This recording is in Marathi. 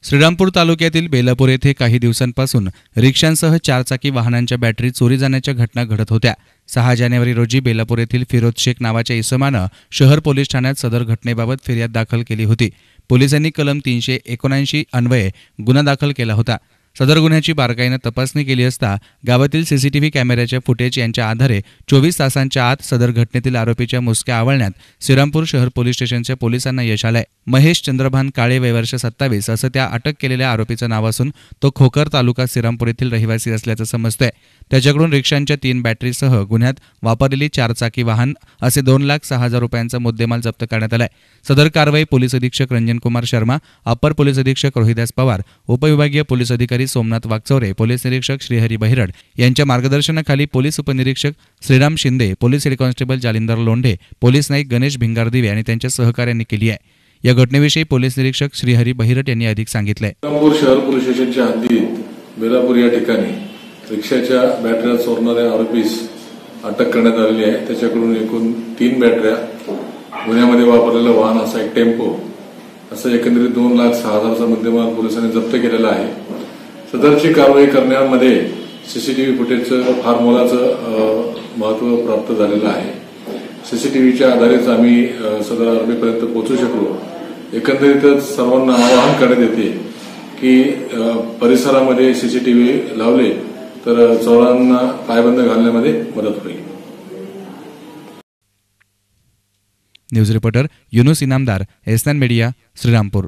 श्रीरामपूर तालुक्यातील बेलापूर येथे काही दिवसांपासून रिक्षांसह चारचाकी वाहनांच्या बॅटरी चोरी जाण्याच्या घटना घडत होत्या। 6 जानेवारी रोजी बेलापूर येथील फिरोज शेख नावाच्या इसमानं शहर पोलीस ठाण्यात सदर घटनेबाबत फिर्याद दाखल केली होती। पोलिसांनी कलम 379 अन्वये गुन्हा दाखल केला होता। सदर गुन्ह्याची बारकाईने तपासणी केली असता गावातील सीसीटीव्ही कॅमेऱ्याच्या फुटेज यांच्या आधारे 24 तासांच्या आत सदर घटनेतील आरोपीच्या मुसक्या आवळण्यात श्रीरामपूर शहर पोलीस स्टेशनच्या पोलिसांना यश आलंय। महेश चंद्रभान काळे वय वर्ष 27 असं त्या अटक केलेल्या आरोपीचं नाव असून तो खोकर तालुका श्रीरामपूर येथील रहिवासी असल्याचं समजतंय। त्याच्याकडून रिक्षांच्या 3 बॅटरीसह गुन्ह्यात वापरलेली चारचाकी वाहन असे 2,06,000 रुपयांचा मुद्देमाल जप्त करण्यात आलाय। सदर कारवाई पोलीस अधीक्षक रंजन कुमार शर्मा, अपर पोलीस अधीक्षक रोहिदास पवार, उपविभागीय पोलीस अधिकारी सोमनाथ वागचौरे, पोलीस निरीक्षक श्रीहरी बहिरड यांच्या मार्गदर्शनाखाली पोलीस उपनिरीक्षक Shriram Shinde, police head constable Jalinder Londhe, police Naik Ganesh Bhingardive आणि त्यांच्या सहकाऱ्यांनी केली आहे। या घटनेविषयी पोलीस निरीक्षक श्रीहरी बहिरड यांनी अधिक सांगितले। श्रीरामपूर शहर पोलीस स्टेशनच्या हद्दीत बेलापूर या ठिकाणी रिक्षाच्या बॅटऱ्या चोरणाऱ्या आरोपीस अटक करण्यात आलेली आहे। त्याच्याकडून एकूण 3 बॅटऱ्या, गुन्ह्यामध्ये वापरलेलं वाहन असा एक टेम्पो असं एकंदरीत 2,06,000चा मुद्देमाल पोलिसांनी जप्त केलेला आहे। सदरची कारवाई करण्यामध्ये सीसीटीव्ही फुटेजचं फार मोलाचं महत्त्व प्राप्त झालेलं आहे। सीसीटीव्हीच्या आधारेच आम्ही सदर आरोपीपर्यंत पोहोचू शकलो। एकंदरीतच सर्वांना आवाहन करण्यात येते की परिसरामध्ये सीसीटीव्ही लावले तर चोरांना पायबंद घालण्यामध्ये मदत होईल। News reporter Yunus Inamdar, SN media, Shrirampur.